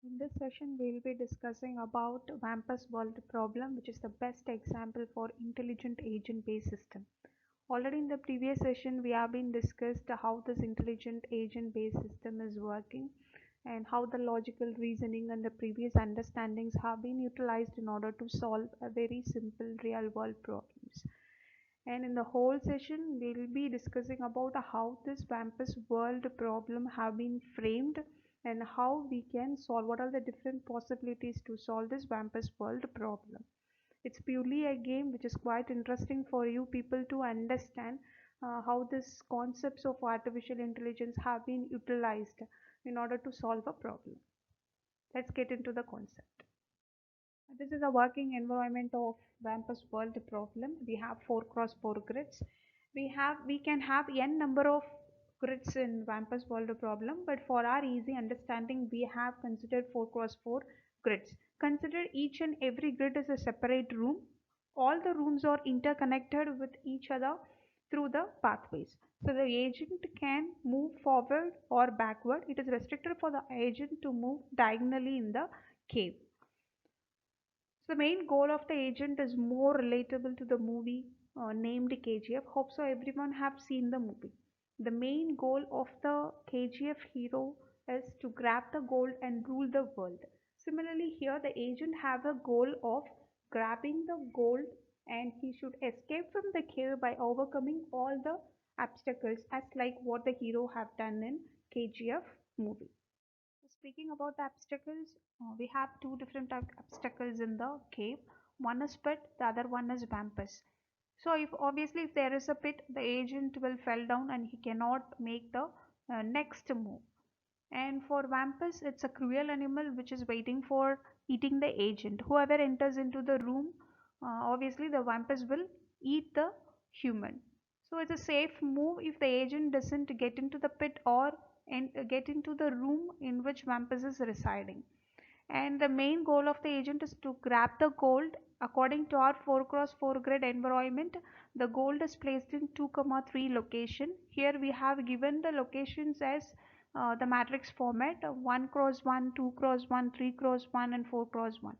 In this session, we will be discussing about Wumpus World Problem, which is the best example for intelligent agent-based system. Already in the previous session, we have been discussed how this intelligent agent-based system is working and how the logical reasoning and the previous understandings have been utilized in order to solve a very simple real-world problems. And in the whole session, we'll be discussing about how this Wumpus world problem have been framed and how we can solve what are the different possibilities to solve this Wumpus world problem. It's purely a game which is quite interesting for you people to understand how these concepts of artificial intelligence have been utilized in order to solve a problem. Let's get into the concept. This is a working environment of Wumpus world problem. We have 4 cross 4 grids. We can have n number of grids in Wumpus world problem, but for our easy understanding, we have considered 4 cross 4 grids. Consider each and every grid is a separate room. All the rooms are interconnected with each other through the pathways. So the agent can move forward or backward. It is restricted for the agent to move diagonally in the cave. So the main goal of the agent is more relatable to the movie named KGF. Hope so everyone have seen the movie. The main goal of the KGF hero is to grab the gold and rule the world. Similarly here the agent have a goal of grabbing the gold and he should escape from the cave by overcoming all the obstacles as like what the hero have done in KGF movie. Speaking about the obstacles, we have two different obstacles in the cave. One is pit, the other one is Wumpus. So if obviously if there is a pit, the agent will fall down and he cannot make the next move. And for Wumpus, it's a cruel animal which is waiting for eating the agent. Whoever enters into the room, obviously the Wumpus will eat the human. So it's a safe move if the agent doesn't get into the pit or get into the room in which Wumpus is residing. And the main goal of the agent is to grab the gold. According to our 4 cross 4 grid environment, the gold is placed in 2, 3 location. Here we have given the locations as the matrix format 1 cross 1, 2 cross 1, 3 cross 1 and 4 cross 1.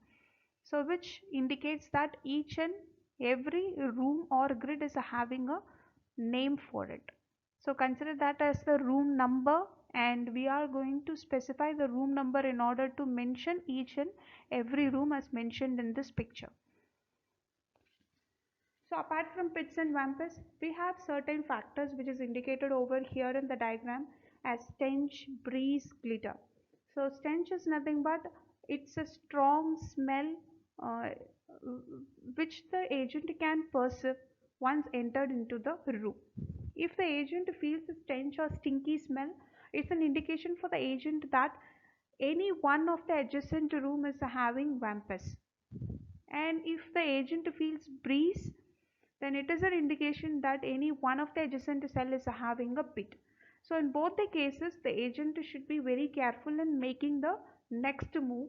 So which indicates that each and every room or grid is having a name for it. So consider that as the room number and we are going to specify the room number in order to mention each and every room as mentioned in this picture. So apart from pits and Wumpus, we have certain factors which is indicated over here in the diagram as stench, breeze, glitter. So stench is nothing but it's a strong smell uh, which the agent can perceive once entered into the room. If the agent feels a stench or stinky smell, it's an indication for the agent that any one of the adjacent room is having Wumpus. And if the agent feels breeze, then it is an indication that any one of the adjacent cell is having a pit. So in both the cases, the agent should be very careful in making the next move.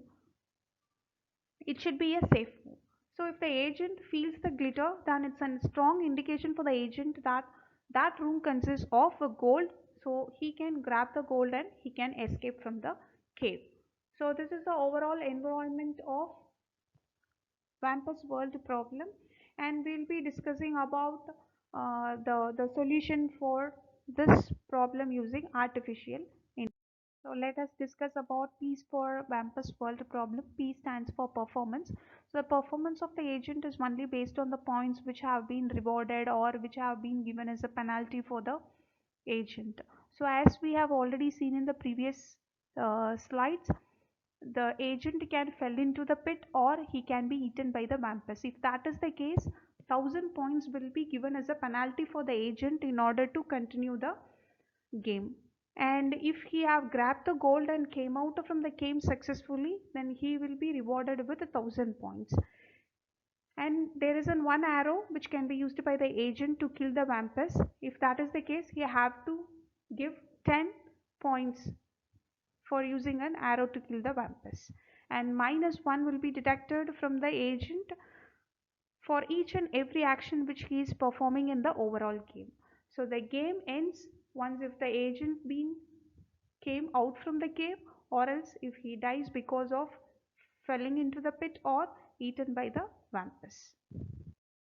It should be a safe move. So if the agent feels the glitter, then it's a strong indication for the agent that that room consists of a gold. So he can grab the gold and he can escape from the cave. So this is the overall environment of Wumpus World Problem, and we'll be discussing about the solution for this problem using artificial intelligence. So let us discuss about P for Wumpus World Problem. P stands for performance. So the performance of the agent is only based on the points which have been rewarded or which have been given as a penalty for the agent. So as we have already seen in the previous slides, the agent can fall into the pit or he can be eaten by the Wumpus. If that is the case, 1000 points will be given as a penalty for the agent in order to continue the game. And if he have grabbed the gold and came out from the game successfully, then he will be rewarded with 1000 points. And there is one arrow which can be used by the agent to kill the Wumpus. If that is the case, he have to give 10 points for using an arrow to kill the Wumpus, and -1 will be deducted from the agent for each and every action which he is performing in the overall game. So the game ends once if the agent came out from the cave or else if he dies because of falling into the pit or eaten by the vampires.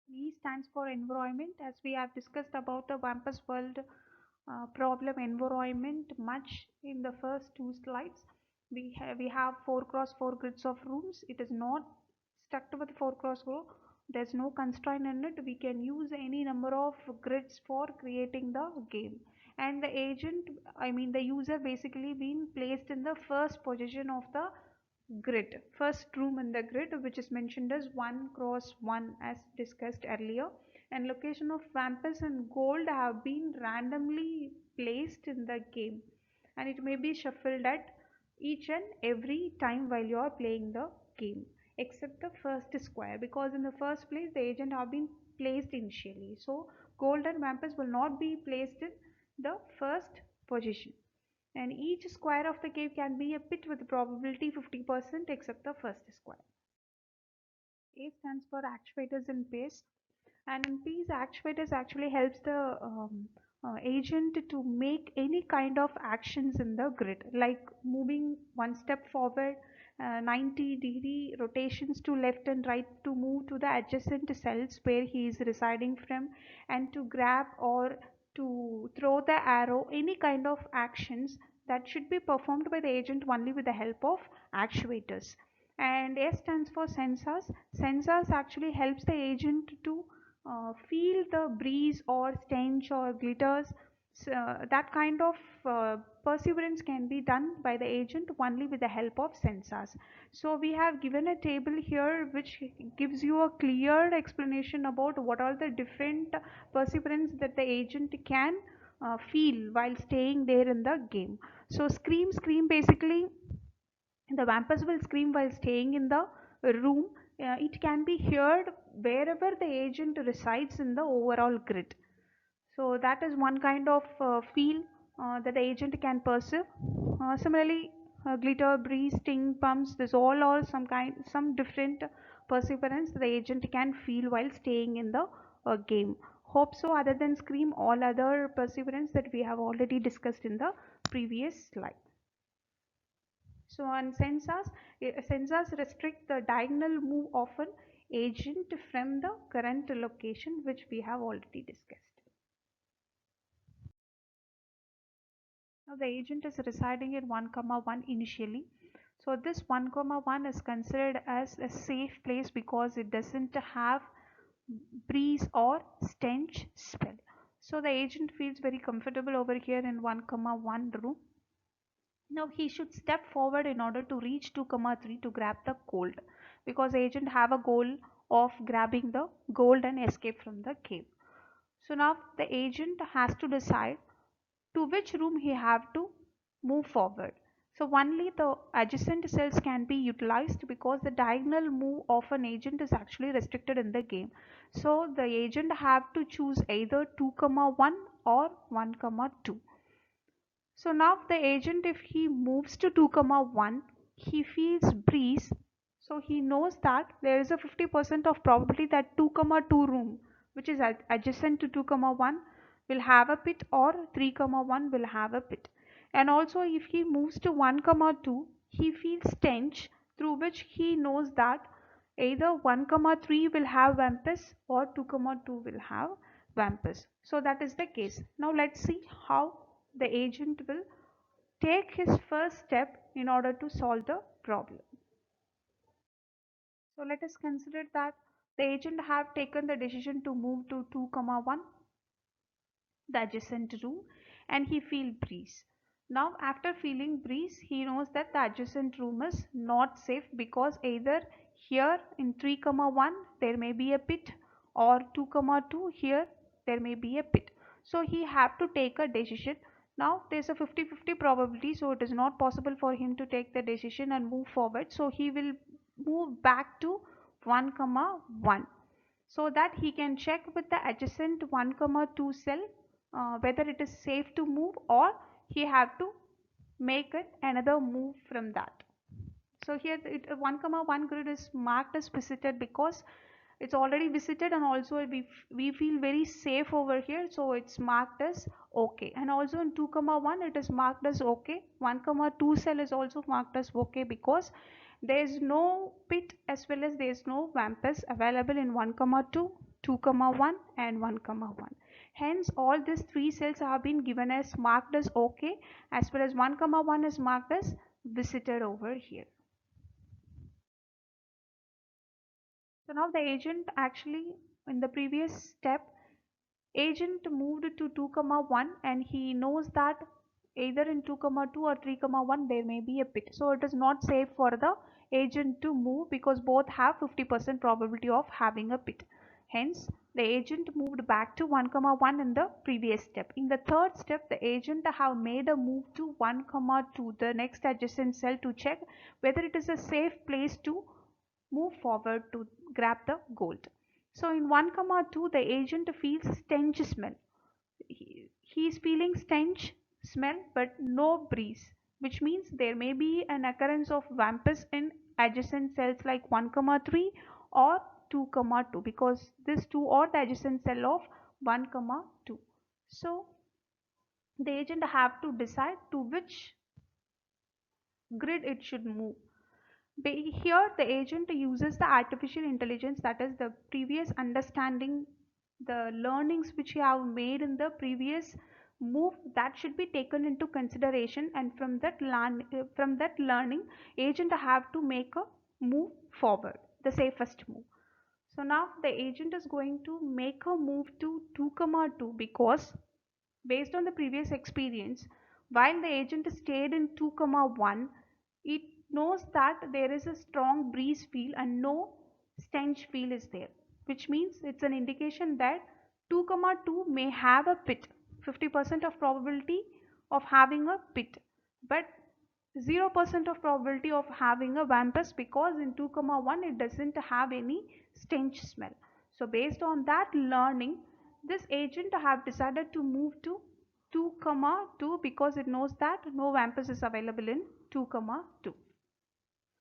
E stands for environment, as we have discussed about the Wumpus World Problem environment much in the first two slides. We have 4x4 grids of rooms. It is not stuck to the 4x4. There's no constraint in it. We can use any number of grids for creating the game. And the agent, I mean the user, basically being placed in the first position of the grid, first room in the grid, which is mentioned as 1x1 as discussed earlier. And location of vampires and gold have been randomly placed in the game, and it may be shuffled at each and every time while you are playing the game, except the first square, because in the first place the agent have been placed initially, so gold and vampires will not be placed in the first position. And each square of the cave can be a pit with probability 50% except the first square. A stands for actuators in pace, and in pace actuators actually helps the agent to make any kind of actions in the grid, like moving one step forward, 90-degree rotations to left and right to move to the adjacent cells where he is residing from, and to grab or to throw the arrow, any kind of actions that should be performed by the agent only with the help of actuators. And S stands for sensors. Sensors actually helps the agent to feel the breeze or stench or glitters. That kind of perseverance can be done by the agent only with the help of sensors. So we have given a table here which gives you a clear explanation about what are the different perseverance that the agent can feel while staying there in the game. So scream basically, the vampires will scream while staying in the room. It can be heard wherever the agent resides in the overall grid. So that is one kind of feel that the agent can perceive. Similarly, glitter, breeze, sting, pumps, this all are some different perseverance the agent can feel while staying in the game. Hope so. Other than scream, all other perseverance that we have already discussed in the previous slide. So on sensors, sensors restrict the diagonal move of an agent from the current location, which we have already discussed. Now the agent is residing in 1, 1 initially. So this 1, 1 is considered as a safe place because it doesn't have breeze or stench smell. So the agent feels very comfortable over here in 1, 1 room. Now he should step forward in order to reach 2, 3 to grab the gold, because agent have a goal of grabbing the gold and escape from the cave. So now the agent has to decide to which room he have to move forward. So only the adjacent cells can be utilized because the diagonal move of an agent is actually restricted in the game. So the agent have to choose either 2, 1 or 1, 2. So now the agent, if he moves to 2, 1, he feels breeze. So he knows that there is a 50% of probability that 2, 2 room, which is adjacent to 2, 1, will have a pit, or 3, 1 will have a pit. And also if he moves to 1, 2, he feels stench, through which he knows that either 1, 3 will have vampus or 2, 2 will have vampus. So that is the case. Now let's see how the agent will take his first step in order to solve the problem. So let us consider that the agent have taken the decision to move to 2, 1, the adjacent room, and he feel breeze. Now after feeling breeze, he knows that the adjacent room is not safe because either here in 3, 1 there may be a pit, or 2, 2 here there may be a pit. So he have to take a decision. Now there's a 50-50 probability, so it is not possible for him to take the decision and move forward. So he will move back to 1, 1, so that he can check with the adjacent 1, 2 cell whether it is safe to move, or he have to make it another move from that. So here 1, 1 grid is marked as visited because it's already visited, and also we feel very safe over here, so it's marked as okay. And also in 2 comma 1 it is marked as okay. 1 comma 2 cell is also marked as okay because there is no pit as well as there is no vampus available in 1 comma 2, 2 comma 1 and 1 comma 1. Hence all these three cells have been given as marked as okay, as well as 1 comma 1 is marked as visited over here. So now the agent actually, in the previous step, agent moved to 2 comma 1 and he knows that either in 2 comma 2 or 3 comma 1 there may be a pit. So it is not safe for the agent to move because both have 50% probability of having a pit. Hence the agent moved back to 1 comma 1 in the previous step. In the third step the agent have made a move to 1 comma 2, the next adjacent cell, to check whether it is a safe place to move forward to grab the gold. So in 1 comma 2 the agent feels stench smell. He is feeling stench smell but no breeze, which means there may be an occurrence of vampus in adjacent cells like 1 comma 3 or 2 comma 2, because this 2 or the adjacent cell of 1 comma 2. So the agent have to decide to which grid it should move. Here the agent uses the artificial intelligence, that is the previous understanding, the learnings which you have made in the previous move, that should be taken into consideration, and from that learning agent have to make a move forward, the safest move. So now the agent is going to make a move to 2 comma 2 because based on the previous experience, while the agent stayed in 2 comma 1, it knows that there is a strong breeze field and no stench field is there, which means it's an indication that 2 comma 2 may have a pit, 50% of probability of having a pit, but 0% of probability of having a vampus because in 2 comma 1 it doesn't have any stench smell. So based on that learning, this agent have decided to move to 2 comma 2 because it knows that no vampus is available in 2 comma 2.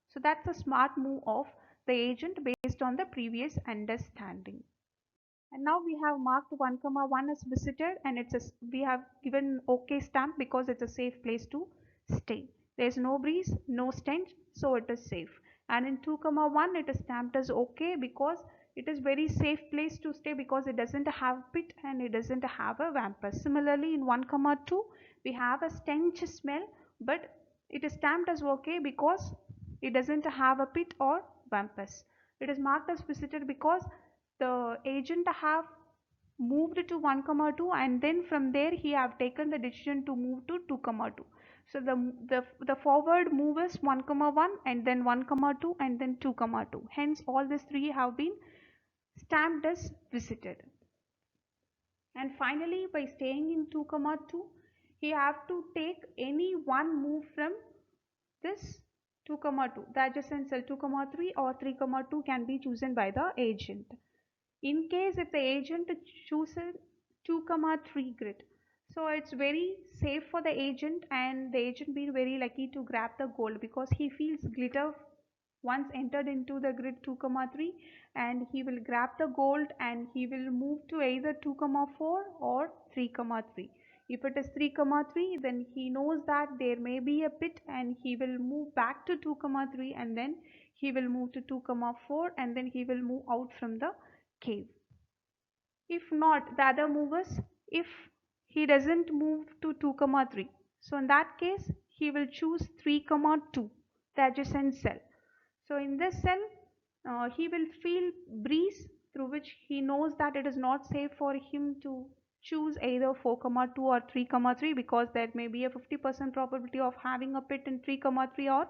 So that's a smart move of the agent based on the previous understanding. And now we have marked 1 comma 1 as visited, and we have given OK stamp because it's a safe place to stay. There is no breeze, no stench, so it is safe. And in 2 comma 1 it is stamped as OK because it is very safe place to stay because it doesn't have pit and it doesn't have a vampus. Similarly in 1 comma 2 we have a stench smell, but it is stamped as OK because it doesn't have a pit or vampus. It is marked as visited because the agent have moved to 1 comma 2 and then from there he have taken the decision to move to 2 comma 2. So the forward move is 1 comma 1 and then 1 comma 2 and then 2 comma 2. Hence all these three have been stamped as visited. And finally by staying in 2 comma 2 he have to take any one move from this 2 comma 2. The adjacent cell 2 comma 3 or 3 comma 2 can be chosen by the agent. In case if the agent chooses 2 comma 3 grid, so it's very safe for the agent and the agent be very lucky to grab the gold because he feels glitter once entered into the grid 2 comma 3, and he will grab the gold and he will move to either 2 comma 4 or 3 comma 3. If it is 3 comma 3 then he knows that there may be a pit and he will move back to 2 comma 3 and then he will move to 2 comma 4 and then he will move out from the cave. If not, the other movers, if he doesn't move to 2 comma 3, so in that case he will choose 3 comma 2, the adjacent cell. So in this cell he will feel breeze through which he knows that it is not safe for him to choose either 4 comma 2 or 3 comma 3 because there may be a 50% probability of having a pit in 3 comma 3 or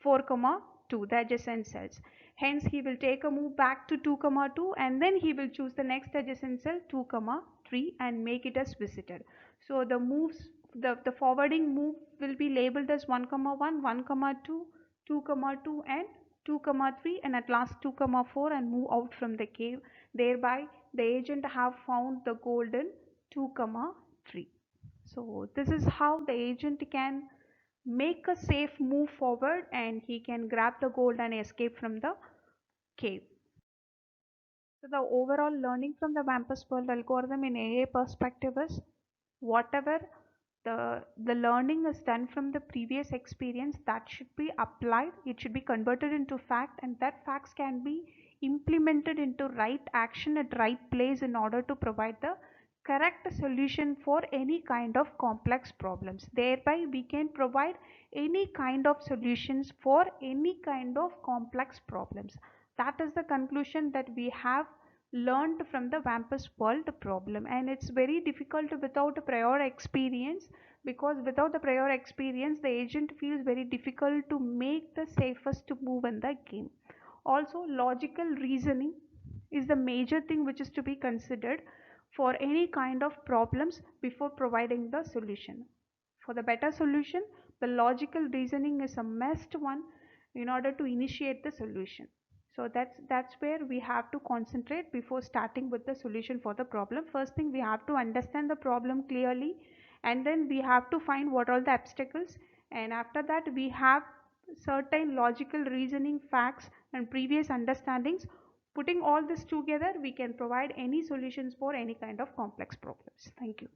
4 comma 2, the adjacent cells. Hence he will take a move back to 2 comma 2 and then he will choose the next adjacent cell 2 comma 3 and make it as visited. So the moves, the forwarding move will be labeled as 1 comma 1, 1 comma 2, 2 comma 2 and 2 comma 3 and at last 2 comma 4 and move out from the cave. Thereby the agent have found the golden 2 comma 3. So this is how the agent can make a safe move forward and he can grab the gold and escape from the cave. So the overall learning from the Wampus World algorithm in AA perspective is whatever the learning is done from the previous experience, that should be applied, it should be converted into fact, and that facts can be implemented into right action at right place in order to provide the correct solution for any kind of complex problems. Thereby we can provide any kind of solutions for any kind of complex problems. That is the conclusion that we have learned from the Wampus World Problem, and it's very difficult without a prior experience, because without the prior experience the agent feels very difficult to make the safest move in the game. Also, logical reasoning is the major thing which is to be considered for any kind of problems before providing the solution. For the better solution, the logical reasoning is a must one in order to initiate the solution. So that's where we have to concentrate before starting with the solution for the problem. First thing, we have to understand the problem clearly, and then we have to find what are the obstacles, and after that we have certain logical reasoning facts and previous understandings. Putting all this together, we can provide any solutions for any kind of complex problems. Thank you.